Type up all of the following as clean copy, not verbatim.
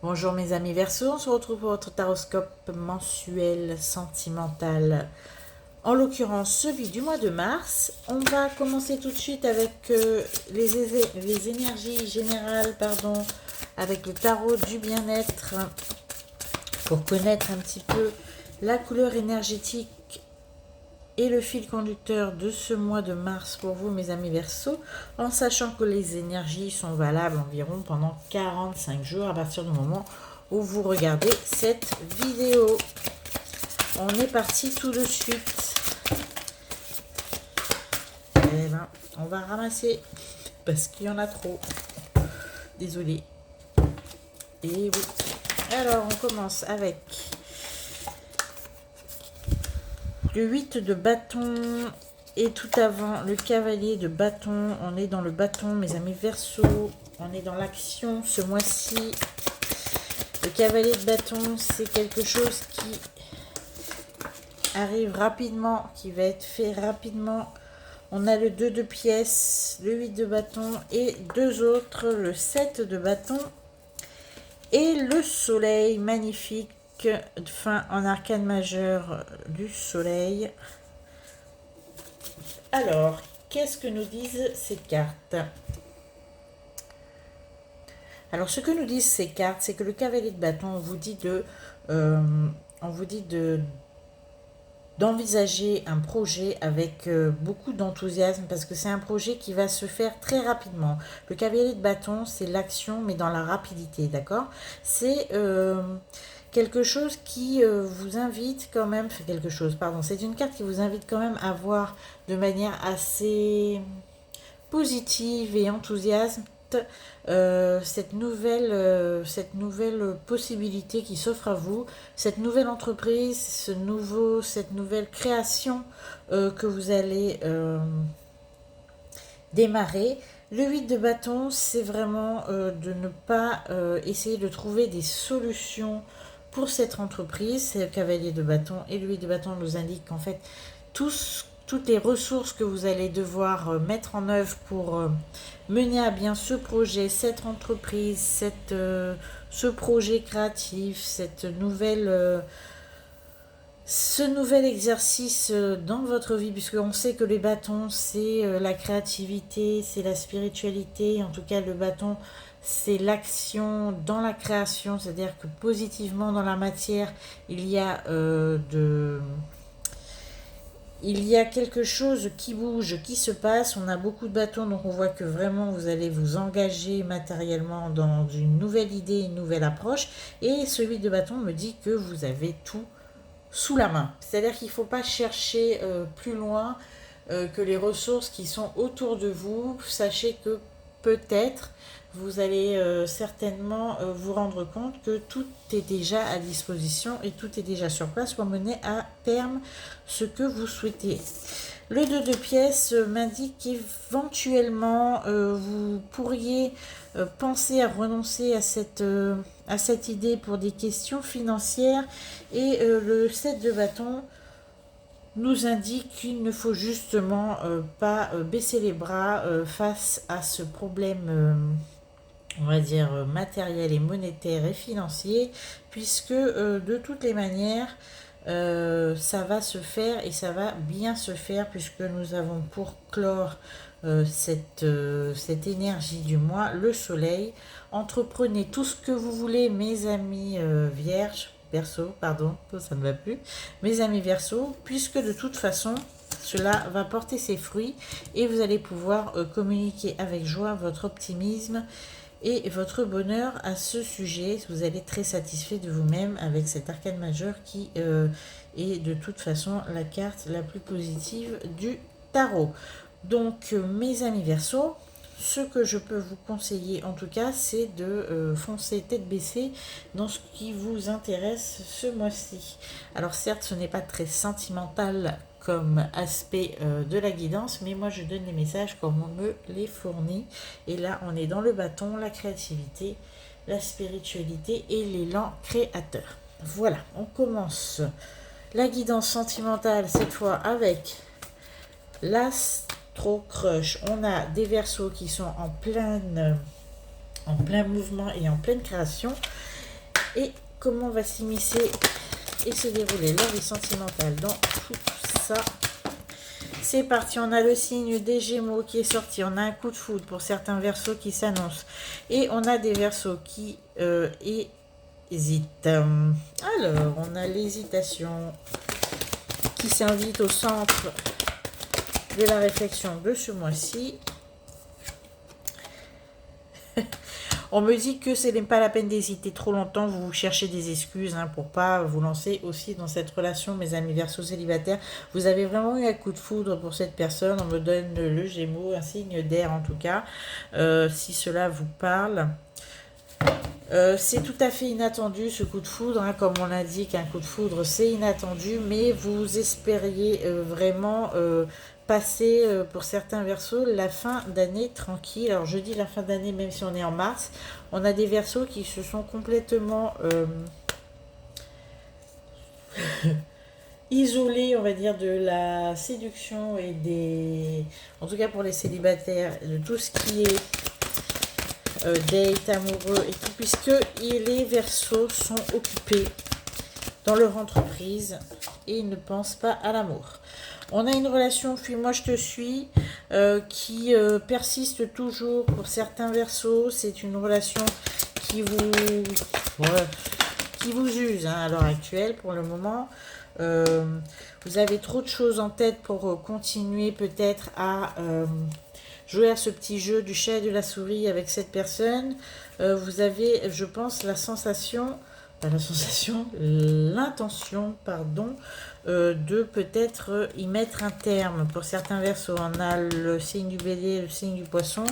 Bonjour mes amis Verseau, on se retrouve pour votre taroscope mensuel sentimental, en l'occurrence celui du mois de mars. On va commencer tout de suite avec les énergies générales, avec le tarot du bien-être, pour connaître un petit peu la couleur énergétique et le fil conducteur de ce mois de mars pour vous mes amis Verseau, en sachant que les énergies sont valables environ pendant 45 jours à partir du moment où vous regardez cette vidéo. On est parti tout de suite. Eh ben, on va ramasser parce qu'il y en a trop. Désolée. Et oui. Alors on commence avec le 8 de bâton et tout avant le cavalier de bâton. On est dans le bâton, mes amis Verseau. On est dans l'action ce mois-ci. Le cavalier de bâton, c'est quelque chose qui arrive rapidement, qui va être fait rapidement. On a le 2 de pièces, le 8 de bâton et deux autres, le 7 de bâton et le soleil magnifique. Fin en arcane majeur du soleil. Alors, qu'est-ce que nous disent ces cartes? Alors, ce que nous disent ces cartes, c'est que le cavalier de bâton, on vous dit d'envisager un projet avec beaucoup d'enthousiasme, parce que c'est un projet qui va se faire très rapidement. Le cavalier de bâton, c'est l'action, mais dans la rapidité, d'accord? C'est quelque chose qui vous invite quand même, c'est une carte qui vous invite quand même à voir de manière assez positive et enthousiaste cette nouvelle possibilité qui s'offre à vous, cette nouvelle entreprise, cette nouvelle création que vous allez démarrer. Le 8 de bâton, c'est vraiment de ne pas essayer de trouver des solutions pour cette entreprise. C'est le cavalier de bâton, et le 8 de bâton nous indique qu'en fait toutes les ressources que vous allez devoir mettre en œuvre pour mener à bien ce projet, cette entreprise, ce projet créatif, ce nouvel exercice dans votre vie, puisqu'on sait que les bâtons, c'est la créativité, c'est la spiritualité. En tout cas, le bâton, c'est l'action dans la création, c'est-à-dire que positivement dans la matière, il y a quelque chose qui bouge, qui se passe. On a beaucoup de bâtons, donc on voit que vraiment vous allez vous engager matériellement dans une nouvelle idée, une nouvelle approche. Et celui de bâton me dit que vous avez tout sous la main. C'est-à-dire qu'il ne faut pas chercher plus loin que les ressources qui sont autour de vous. Sachez que peut-être vous allez certainement vous rendre compte que tout est déjà à disposition et tout est déjà sur place pour mener à terme ce que vous souhaitez. Le 2 de pièces m'indique qu'éventuellement vous pourriez penser à renoncer à cette idée pour des questions financières, et le 7 de bâton nous indique qu'il ne faut justement pas baisser les bras face à ce problème on va dire matériel et monétaire et financier, puisque de toutes les manières ça va se faire, et ça va bien se faire, puisque nous avons pour clore cette énergie du mois le soleil. Entreprenez tout ce que vous voulez mes amis Verseau, pardon, ça ne va plus, mes amis Verseau, puisque de toute façon cela va porter ses fruits et vous allez pouvoir communiquer avec joie votre optimisme et votre bonheur à ce sujet. Vous allez être très satisfait de vous-même avec cet arcane majeur qui est de toute façon la carte la plus positive du tarot. Donc mes amis Verseau, ce que je peux vous conseiller en tout cas, c'est de foncer tête baissée dans ce qui vous intéresse ce mois-ci. Alors certes, ce n'est pas très sentimental comme aspect de la guidance, mais moi je donne les messages comme on me les fournit. Et là, on est dans le bâton, la créativité, la spiritualité et l'élan créateur. Voilà, on commence la guidance sentimentale cette fois avec l'Astro Crush. On a des Verseaux qui sont en plein mouvement et en pleine création. et comment va s'immiscer et se dérouler leur vie sentimentale dans tout ça. C'est parti, on a le signe des Gémeaux qui est sorti, on a un coup de foudre pour certains Verseaux qui s'annoncent et on a des Verseaux qui hésitent. Alors, on a l'hésitation qui s'invite au centre de la réflexion de ce mois-ci. On me dit que ce n'est pas la peine d'hésiter trop longtemps, vous cherchez des excuses pour pas vous lancer aussi dans cette relation, mes amis Verseaux célibataires. Vous avez vraiment eu un coup de foudre pour cette personne, on me donne le Gémeaux, un signe d'air en tout cas, si cela vous parle. C'est tout à fait inattendu ce coup de foudre, comme on l'indique, un coup de foudre c'est inattendu, mais vous espériez vraiment passer pour certains Verseaux la fin d'année tranquille. Alors je dis la fin d'année même si on est en mars, on a des Verseaux qui se sont complètement isolés, on va dire, de la séduction et des... En tout cas pour les célibataires, de tout ce qui est date, amoureux et tout, puisque les Verseaux sont occupés dans leur entreprise et ils ne pensent pas à l'amour. On a une relation fuis-moi je te suis qui persiste toujours pour certains Verseaux. C'est une relation qui vous use à l'heure actuelle pour le moment. Vous avez trop de choses en tête pour continuer peut-être à jouer à ce petit jeu du chat et de la souris avec cette personne. Vous avez, je pense, l'intention, de peut-être y mettre un terme. Pour certains Verseaux, on a le signe du Bélier, le signe du Poisson,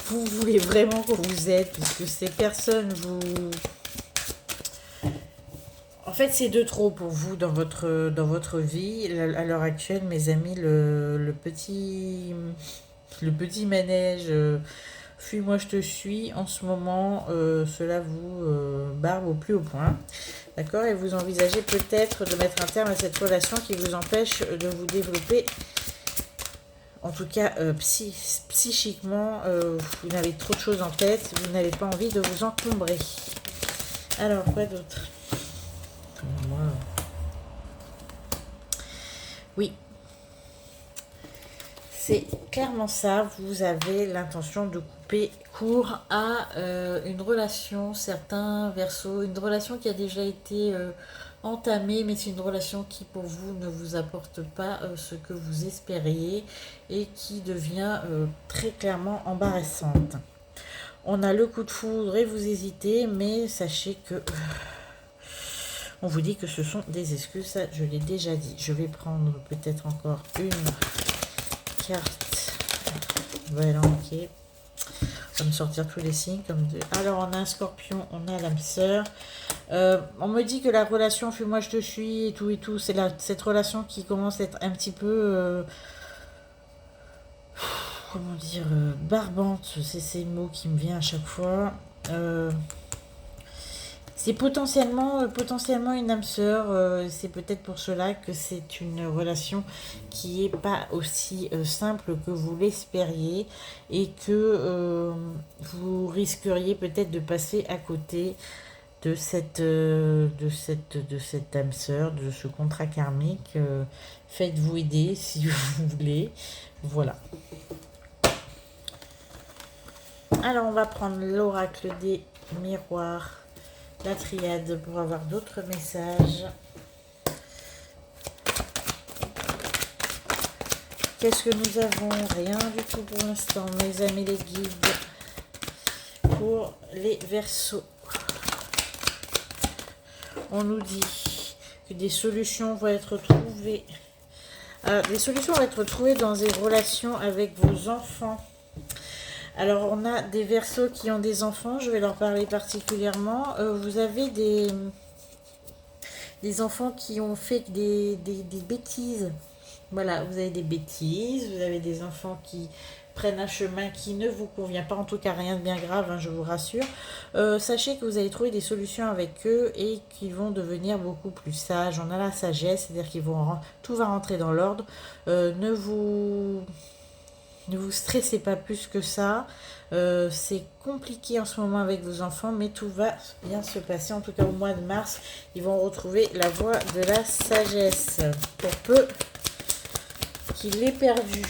vous voulez vraiment que vous êtes, puisque ces personnes en fait, c'est de trop pour vous dans votre vie. À l'heure actuelle, mes amis, le petit manège, fuis-moi, je te suis, en ce moment, cela vous barbe au plus haut point. D'accord? Et vous envisagez peut-être de mettre un terme à cette relation qui vous empêche de vous développer. En tout cas, psychiquement, vous n'avez trop de choses en tête, vous n'avez pas envie de vous encombrer. Alors, quoi d'autre? Oui, c'est clairement ça. Vous avez l'intention de couper court à une relation, certains Verseaux, une relation qui a déjà été entamée, mais c'est une relation qui pour vous ne vous apporte pas ce que vous espériez et qui devient très clairement embarrassante. On a le coup de foudre et vous hésitez, mais sachez que... on vous dit que ce sont des excuses, ça je l'ai déjà dit. Je vais prendre peut-être encore une carte. Voilà, ok. On va me sortir tous les signes. Alors, on a un Scorpion, on a l'âme sœur. On me dit que la relation fuis-moi je te suis et tout, c'est cette relation qui commence à être un petit peu... comment dire, barbante. C'est ces mots qui me viennent à chaque fois. C'est potentiellement une âme sœur. C'est peut-être pour cela que c'est une relation qui n'est pas aussi simple que vous l'espériez et que vous risqueriez peut-être de passer à côté de cette âme sœur, de ce contrat karmique. Faites-vous aider si vous voulez. Voilà. Alors on va prendre l'oracle des miroirs. La triade pour avoir d'autres messages. Qu'est-ce que nous avons? Rien du tout pour l'instant, mes amis les guides. Pour les Verseaux, on nous dit que des solutions vont être trouvées. Alors, des solutions vont être trouvées dans des relations avec vos enfants. Alors, on a des Verseaux qui ont des enfants, je vais leur parler particulièrement. Vous avez des enfants qui ont fait des bêtises. Voilà, vous avez des bêtises, vous avez des enfants qui prennent un chemin qui ne vous convient pas, en tout cas rien de bien grave, je vous rassure. Sachez que vous allez trouver des solutions avec eux et qu'ils vont devenir beaucoup plus sages. On a la sagesse, c'est-à-dire tout va rentrer dans l'ordre. Ne vous Ne vous stressez pas plus que ça. C'est compliqué en ce moment avec vos enfants, mais tout va bien se passer. En tout cas, au mois de mars, ils vont retrouver la voie de la sagesse. Pour peu qu'il l'ait perdu.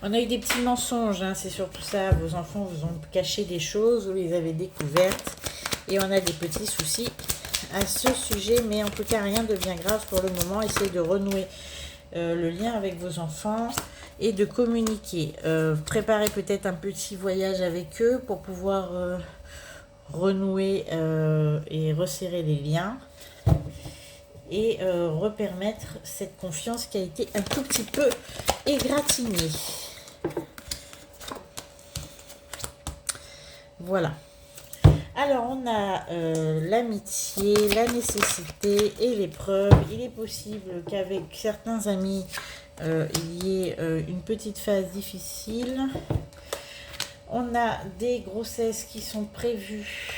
On a eu des petits mensonges, hein, c'est surtout ça. Vos enfants vous ont caché des choses, vous les avez découvertes. Et on a des petits soucis à ce sujet, mais en tout cas rien de bien grave pour le moment. Essayez de renouer le lien avec vos enfants et de communiquer. Préparez peut-être un petit voyage avec eux pour pouvoir renouer et resserrer les liens et repermettre cette confiance qui a été un tout petit peu égratignée. Voilà. Alors, on a l'amitié, la nécessité et l'épreuve. Il est possible qu'avec certains amis, il y ait une petite phase difficile. On a des grossesses qui sont prévues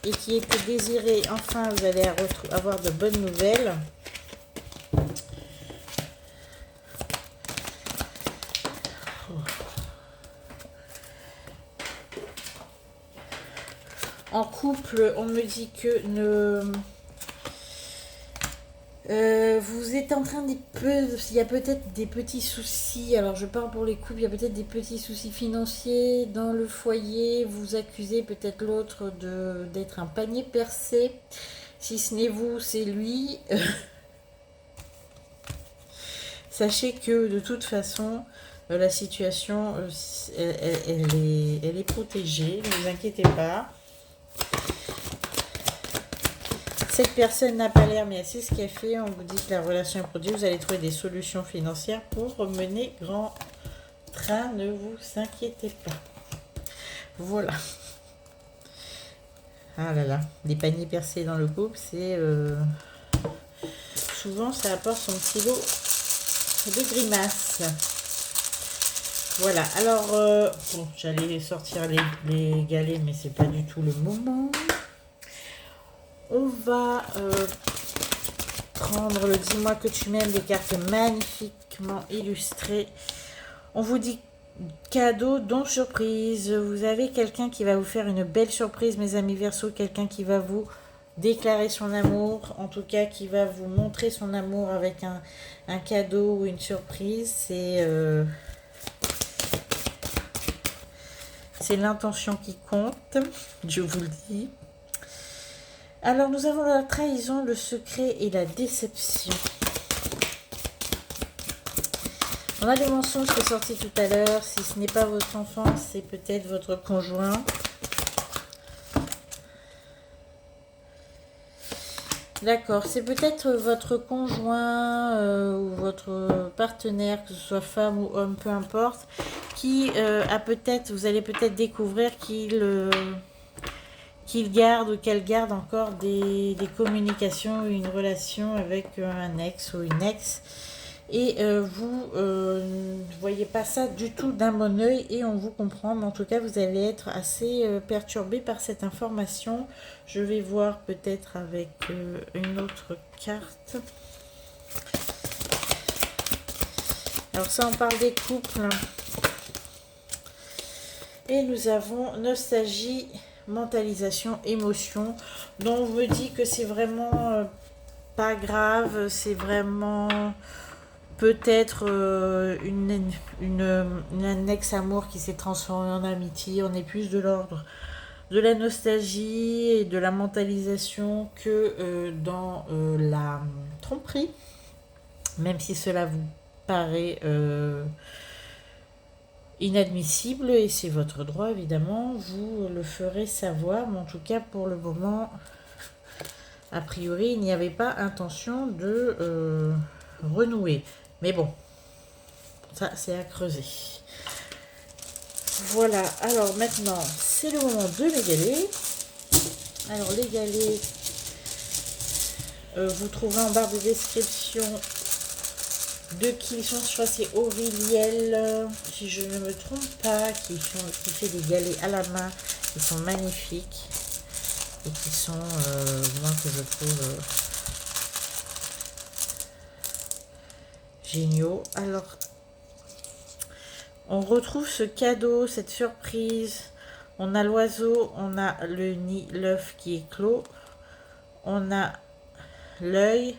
et qui étaient désirées. Enfin, vous allez avoir de bonnes nouvelles. En couple, on me dit que vous êtes en train il y a peut-être des petits soucis. Alors je parle pour les couples, il y a peut-être des petits soucis financiers dans le foyer. Vous accusez peut-être l'autre d'être un panier percé. Si ce n'est vous, c'est lui. Sachez que de toute façon, la situation, elle est protégée. Ne vous inquiétez pas. Cette personne n'a pas l'air, mais elle sait ce qu'elle fait. On vous dit que la relation est produite. Vous allez trouver des solutions financières pour mener grand train. Ne vous inquiétez pas. Voilà. Ah là là, des paniers percés dans le couple, c'est... souvent, ça apporte son petit lot de grimaces. Voilà, alors... bon, j'allais sortir les galets, mais c'est pas du tout le moment. On va prendre le Dis-moi que tu m'aimes, des cartes magnifiquement illustrées. On vous dit cadeau, don, surprise. Vous avez quelqu'un qui va vous faire une belle surprise, mes amis Verseau. Quelqu'un qui va vous déclarer son amour. En tout cas, qui va vous montrer son amour avec un cadeau ou une surprise. C'est l'intention qui compte, je vous le dis. Alors, nous avons la trahison, le secret et la déception. On a des mensonges qui sont sortis tout à l'heure. Si ce n'est pas votre enfant, c'est peut-être votre conjoint. D'accord, c'est peut-être votre conjoint ou votre partenaire, que ce soit femme ou homme, peu importe, qui a peut-être, vous allez peut-être découvrir qu'il garde ou qu'elle garde encore des communications ou une relation avec un ex ou une ex. Et vous ne voyez pas ça du tout d'un bon oeil et on vous comprend. Mais en tout cas, vous allez être assez perturbé par cette information. Je vais voir peut-être avec une autre carte. Alors ça, on parle des couples. Et nous avons nostalgie, mentalisation, émotion. Donc on me dit que c'est vraiment pas grave, c'est vraiment peut-être un ex-amour qui s'est transformé en amitié. On est plus de l'ordre de la nostalgie et de la mentalisation que dans la tromperie, même si cela vous paraît inadmissible, et c'est votre droit évidemment, vous le ferez savoir, mais en tout cas pour le moment, a priori, il n'y avait pas intention de renouer. Mais bon, ça c'est à creuser. Voilà, alors maintenant, c'est le moment de les galets. Alors les galets, vous trouverez en barre de description de qui ils sont. Je crois que c'est Auriliel, si je ne me trompe pas, qui fait des galets à la main. Ils sont magnifiques. et qui sont, moi, que je trouve géniaux. Alors, on retrouve ce cadeau, cette surprise. On a l'oiseau, on a le nid, l'œuf qui est clos, on a l'œil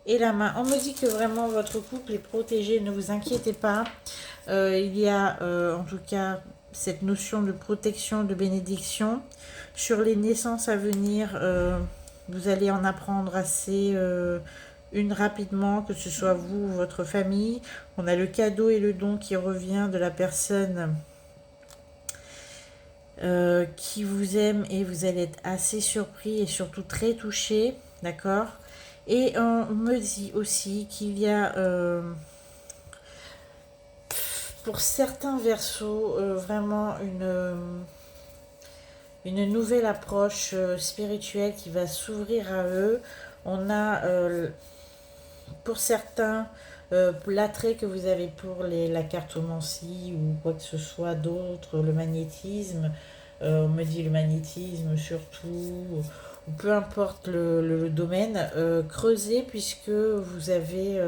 et la main. On me dit que vraiment votre couple est protégé, ne vous inquiétez pas. Il y a en tout cas cette notion de protection, de bénédiction. Sur les naissances à venir, vous allez en apprendre assez une rapidement, que ce soit vous ou votre famille. On a le cadeau et le don qui revient de la personne qui vous aime et vous allez être assez surpris et surtout très touché, d'accord? Et on me dit aussi qu'il y a pour certains versos vraiment une nouvelle approche spirituelle qui va s'ouvrir à eux. On a pour certains l'attrait que vous avez pour la cartomancie ou quoi que ce soit d'autre, le magnétisme, on me dit le magnétisme surtout, ou peu importe le domaine, creusez puisque vous avez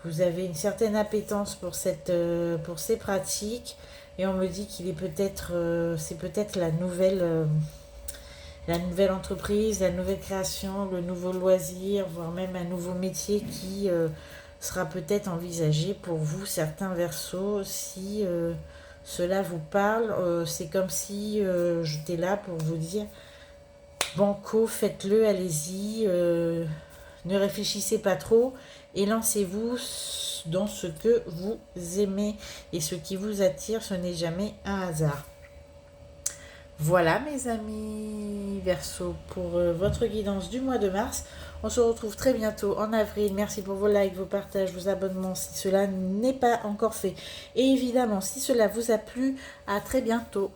une certaine appétence pour ces pratiques et on me dit qu'il est peut-être, c'est peut-être la nouvelle entreprise, la nouvelle création, le nouveau loisir, voire même un nouveau métier qui sera peut-être envisagé pour vous, certains versos. Si cela vous parle, c'est comme si j'étais là pour vous dire, banco, faites-le, allez-y, ne réfléchissez pas trop et lancez-vous dans ce que vous aimez et ce qui vous attire, ce n'est jamais un hasard. Voilà mes amis Verseau pour votre guidance du mois de mars. On se retrouve très bientôt en avril. Merci pour vos likes, vos partages, vos abonnements si cela n'est pas encore fait. Et évidemment, si cela vous a plu, à très bientôt.